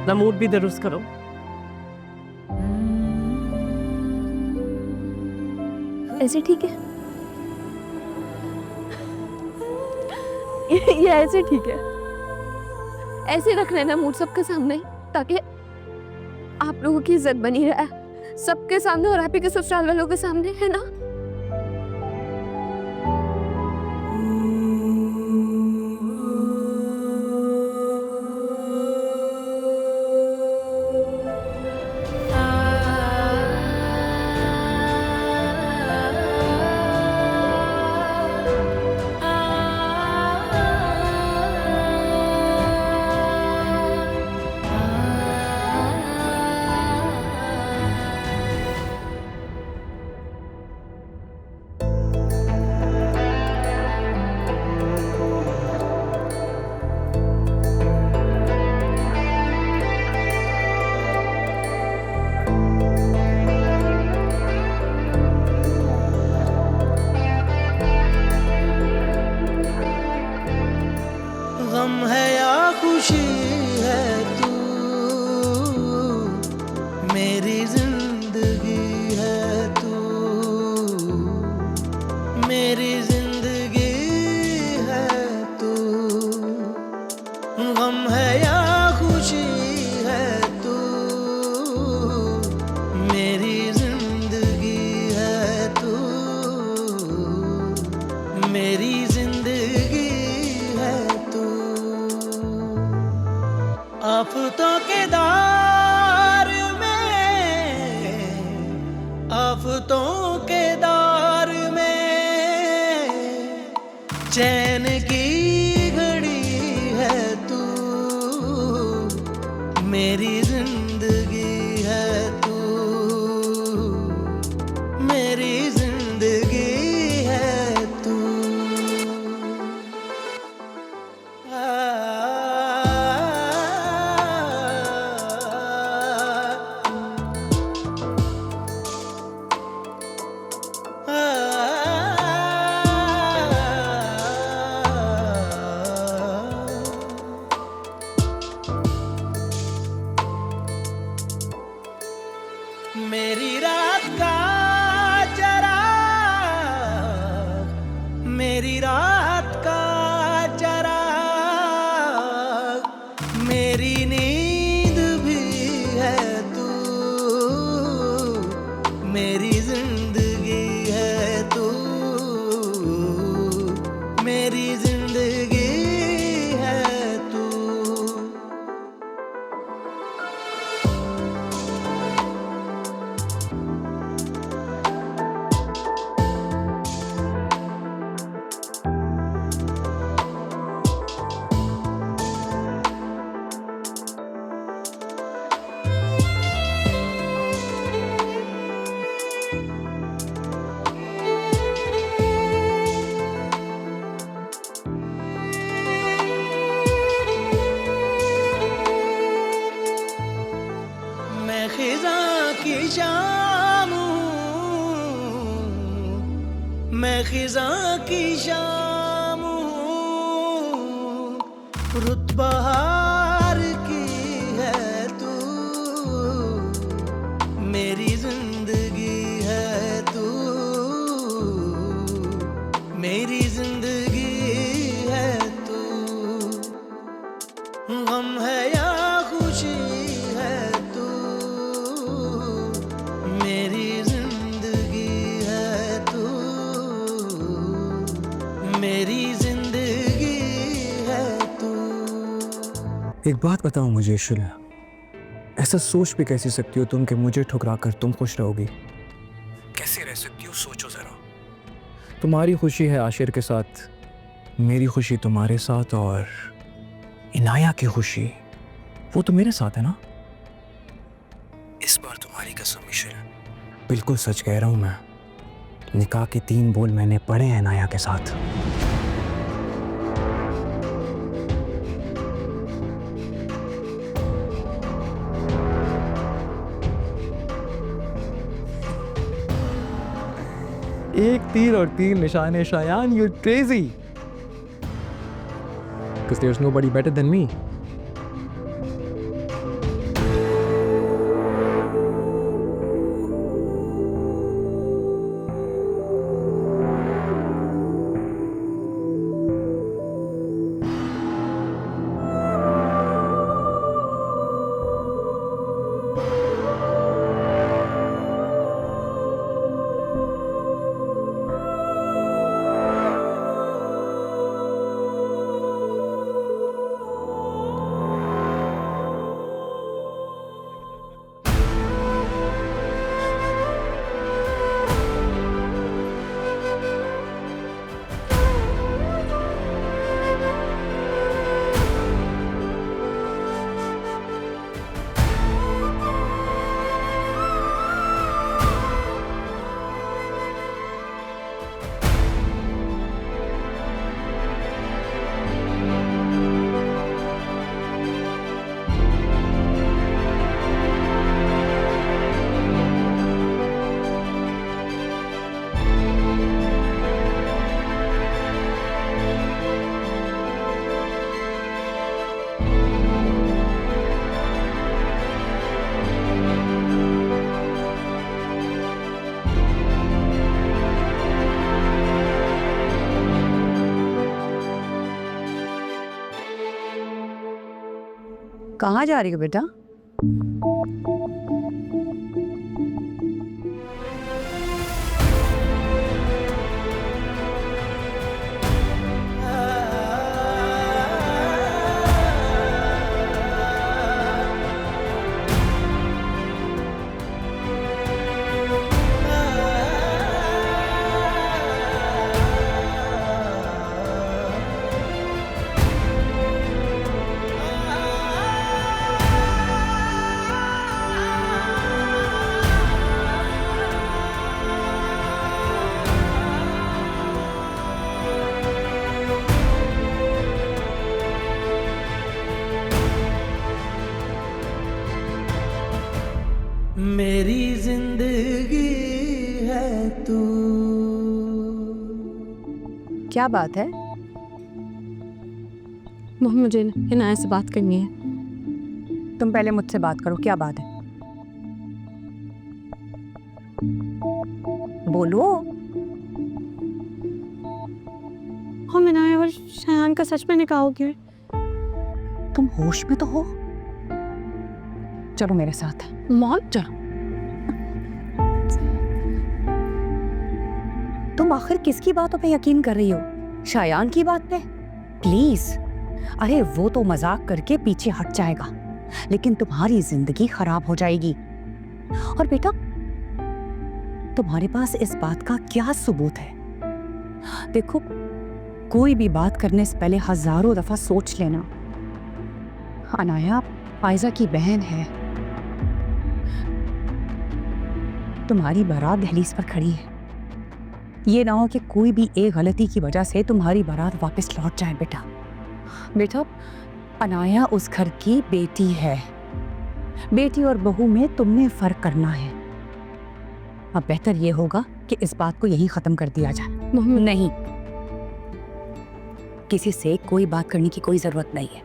अपना मूड भी दुरुस्त करो। ऐसे ठीक है? ये ऐसे ठीक है? ऐसे रख लेना मूड सबके सामने, ताकि आप लोगों की इज्जत बनी रहे सबके सामने और आप ही के ससुराल वालों के सामने, है ना? गम है या खुशी है तू, मेरी जिंदगी है तू, मेरी जिंदगी है तू। गम है या खुशी है तू, मेरी जिंदगी है तू, मेरी जिंदगी है तू। आफतों के दार में, आफतों के दार में चैन की घड़ी है तू, मेरी जिंदगी है तू, मेरी जिंदगी है तू। मेरी रात का चराग, मेरी रात का चराग, मेरी नींद भी है तू, मेरी जिंदगी है तू, मेरी जिंदगी है तू। मैं खिज़ां की शाम हूँ, मैं खिज़ां की शाम हूँ, रुत बहार की है तू, मेरी जिंदगी है तू, मेरी जिंदगी है तू। गम है या खुशी है तू, मेरी जिंदगी है तू, मेरी जिंदगी है तू। एक बात बताओ मुझे शुला, ऐसा सोच भी कैसे सकती हो तुम कि मुझे ठुकरा कर तुम खुश रहोगी? कैसे रह सकती हो, सोचो जरा। तुम्हारी खुशी है आशिर के साथ, मेरी खुशी तुम्हारे साथ, और इनाया की खुशी वो तो मेरे साथ है ना। इस बार तुम्हारी कसम मिशेल, बिल्कुल सच कह रहा हूं मैं। निकाह के 3 बोल मैंने पढ़े हैं इनाया के साथ। एक तीर और 3 निशाने Shayan, you're crazy. Because there's nobody better than me. कहाँ जा रही हो बेटा? मेरी जिंदगी है तू। क्या बात है? मम्मी मुझे इनाया से बात करनी है। तुम पहले मुझसे बात करो, क्या बात है? बोलो। हम इनाया और शायान का सच में निकाह हो गया है। तुम होश में तो हो? चलो मेरे साथ। मॉम चलो। तुम आखिर किसकी बातों पे यकीन कर रही हो? शायान की बात पे? प्लीज। अरे वो तो मजाक करके पीछे हट जाएगा, लेकिन तुम्हारी जिंदगी खराब हो जाएगी। और बेटा, तुम्हारे पास इस बात का क्या सबूत है? देखो, कोई भी बात करने से पहले हजारों दफा सोच लेना। अनाया फायजा की बहन है। तुम्हारी बारात दहलीज पर खड़ी है। ये ना हो कि कोई भी एक गलती की वजह से तुम्हारी बारात वापस लौट जाए। बेटा बेटा, अनाया उस घर की बेटी है। बेटी और बहू में तुमने फर्क करना है। अब बेहतर ये होगा कि इस बात को यहीं खत्म कर दिया जाए। नहीं, किसी से कोई बात करने की कोई जरूरत नहीं है।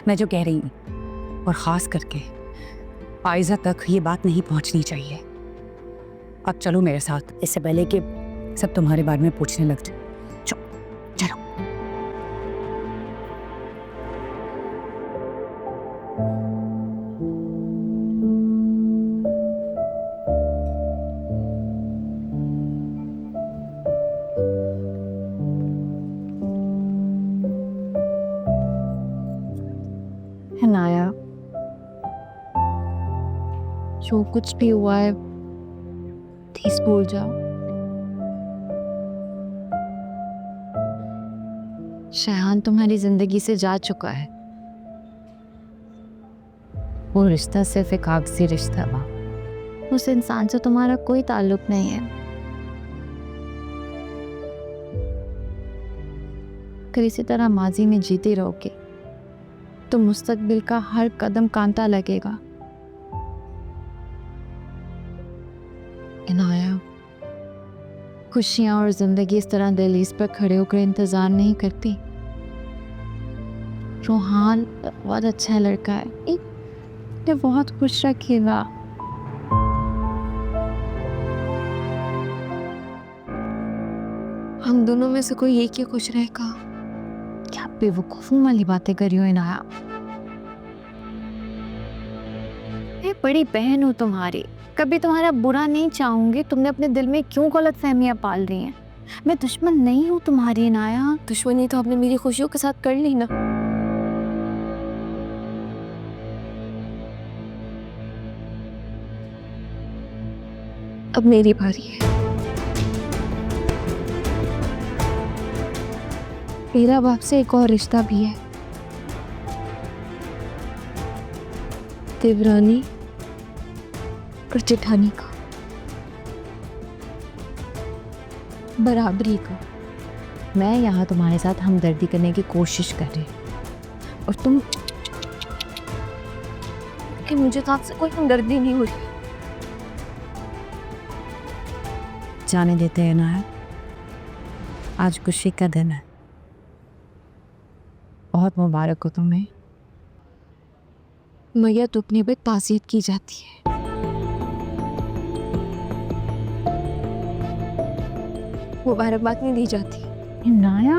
मैं जो कह रही हूँ, और खास करके फायजा तक ये बात नहीं पहुंचनी चाहिए। अब चलो मेरे साथ, इससे पहले कि सब तुम्हारे बारे में पूछने लग जाए। चलो। इनाया, जो कुछ भी हुआ है प्लीज भूल जाओ। शायान तुम्हारी जिंदगी से जा चुका है। वो रिश्ता सिर्फ एक कागजी रिश्ता था। उस इंसान से तुम्हारा कोई ताल्लुक नहीं है। अगर इसी तरह माजी में जीते रहोगे तो मुस्तकबिल का हर कदम कांटा लगेगा। इनाया, खुशियां और जिंदगी इस तरह दहलीज पर खड़े होकर इंतजार नहीं करती। रोहान बहुत अच्छा लड़का है, ये बहुत खुश रखेगा। हम दोनों में से कोई एक ही खुश रहेगा। क्या बेवकूफों वाली बातें कर रही हो इनाया? मैं बड़ी बहन हूँ तुम्हारी, कभी तुम्हारा बुरा नहीं चाहूंगी। तुमने अपने दिल में क्यों गलत फहमियाँ पाल रही हैं? मैं दुश्मन नहीं हूँ तुम्हारी इनाया। दुश्मनी तो आपने मेरी खुशियों के साथ कर ली ना। अब मेरी बारी है। मेरा बाप से एक और रिश्ता भी है, देवरानी और जेठानी का, बराबरी का। मैं यहाँ तुम्हारे साथ हमदर्दी करने की कोशिश कर रही हूँ और तुम कि मुझे तो आपसे कोई हमदर्दी नहीं हो रही। जाने देते हैं ना, आज खुशी का दिन है। बहुत मुबारक हो तुम्हें। मैया दुखने पे ताज़ियत की जाती है। मुबारकबाद नहीं दी जाती। नाया,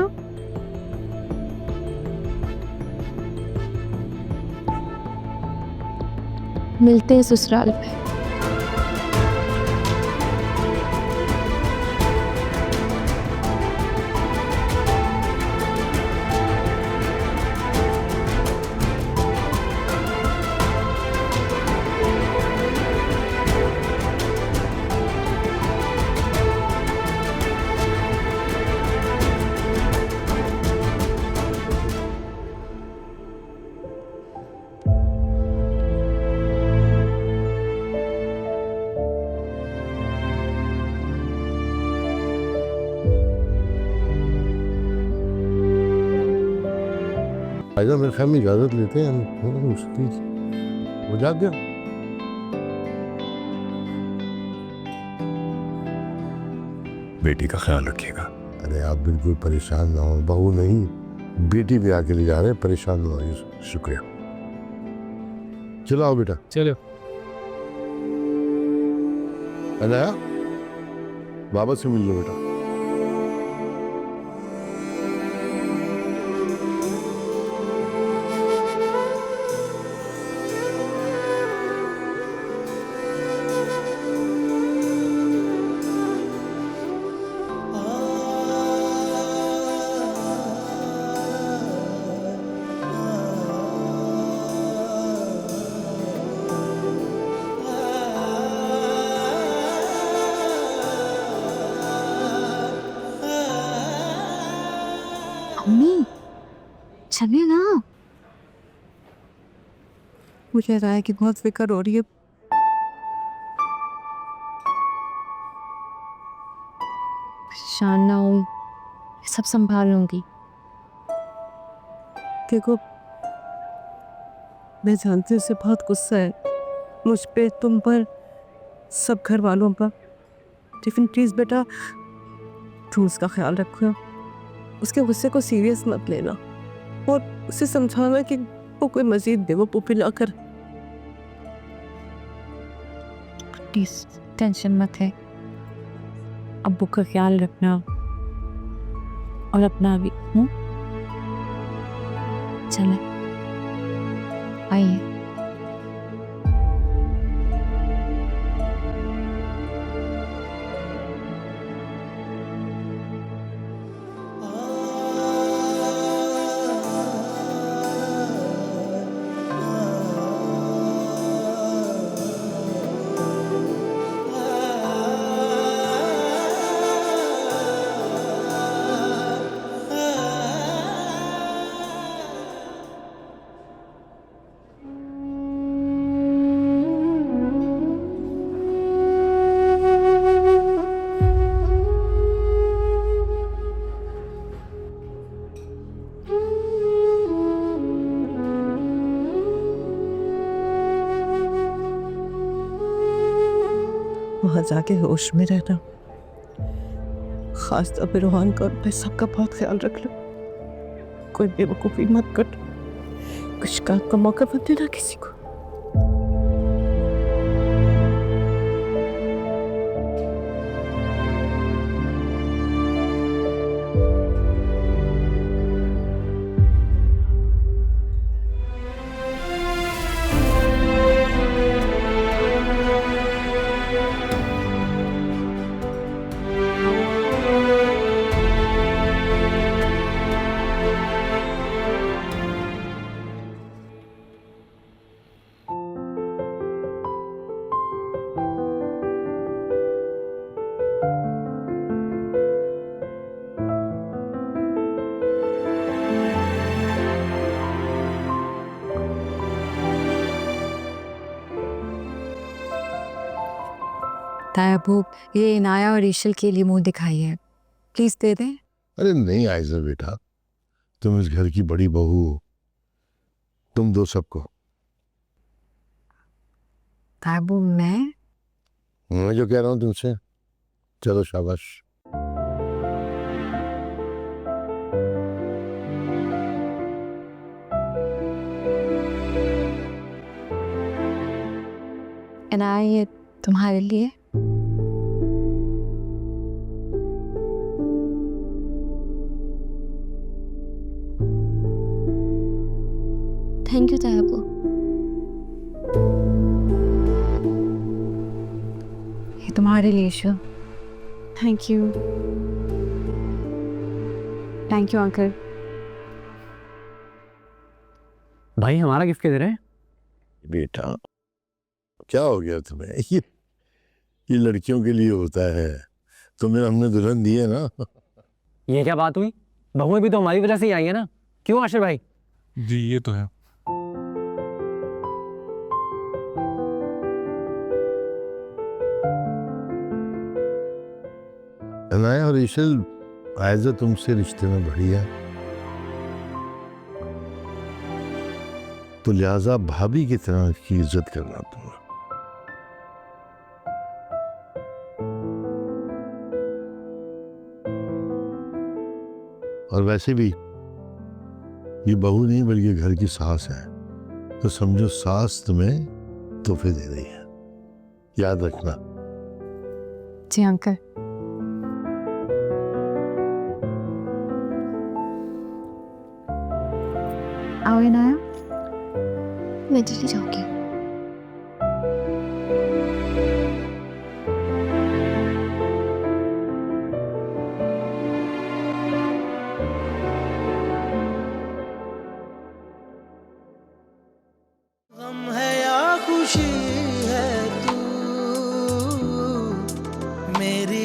मिलते हैं ससुराल में। आइजा मेरे ख्याल में इजाज़त लेते हैं हम उसकी। वो जाग गया। बेटी का ख्याल रखिएगा। अरे आप बिल्कुल परेशान ना हो, बहू नहीं बेटी भी आके ले जा रहे हैं, परेशान ना हो। शुक्रिया। चलो आओ बेटा। चलो। अनाया बाबा से मिल लो बेटा। अम्मी चलिए ना। मुझे राय की बहुत फिक्र हो रही है। परेशान ना हो, सब संभाल लूंगी। देखो, मैं जानती हूँ उसे बहुत गुस्सा है मुझ पे, तुम पर, सब घर वालों पर। लेकिन प्लीज बेटा, तू उसका ख्याल रखो, उसके गुस्से को सीरियस मत लेना और उसे समझाना कि वो कोई मजीद बेवकूफ़ी ना कर। प्लीज टेंशन मत है, अब्बू का ख्याल रखना और अपना भी। चले आइए। वहाँ जाके होश में रहना, खास तौर पे रोहान का और भाई सबका बहुत ख्याल रख लो। कोई बेवकूफ़ी मत कर, कुछ शिकायत का मौका मत देना किसी को। तायाबू, ये इनाया और ईशल के लिए मुंह दिखाई है, प्लीज दे दें। अरे नहीं आयजा बेटा, तुम इस घर की बड़ी बहू हो, तुम दो सबको। तायाबू मैं जो कह रहा हूँ तुमसे, चलो शाबाश। इनाया ये तुम्हारे लिए। थैंक यू तायाबू। ये तुम्हारे लिए शो। Thank you uncle. भाई हमारा गिफ्ट क्या दे रहे हैं? बेटा क्या हो गया तुम्हें? ये लड़कियों के लिए होता है। तुम्हें हमने दुल्हन दी है ना। ये क्या बात हुई? बहुएं भी तो हमारी वजह से ही आई है ना, क्यों आशिर भाई? जी ये तो है। अनाया और ईशल, आयजा तुमसे रिश्ते में बढ़ी है, तो लिहाजा भाभी की तरह इसकी इज्जत करना तुम। और वैसे भी ये बहू नहीं बल्कि घर की सास है, तो समझो सास तुम्हें तोहफे दे रही है, याद रखना। जी अंकल। आओ इनाया, मैं दिल्ली जाऊंगी। गम है या खुशी है, तू मेरी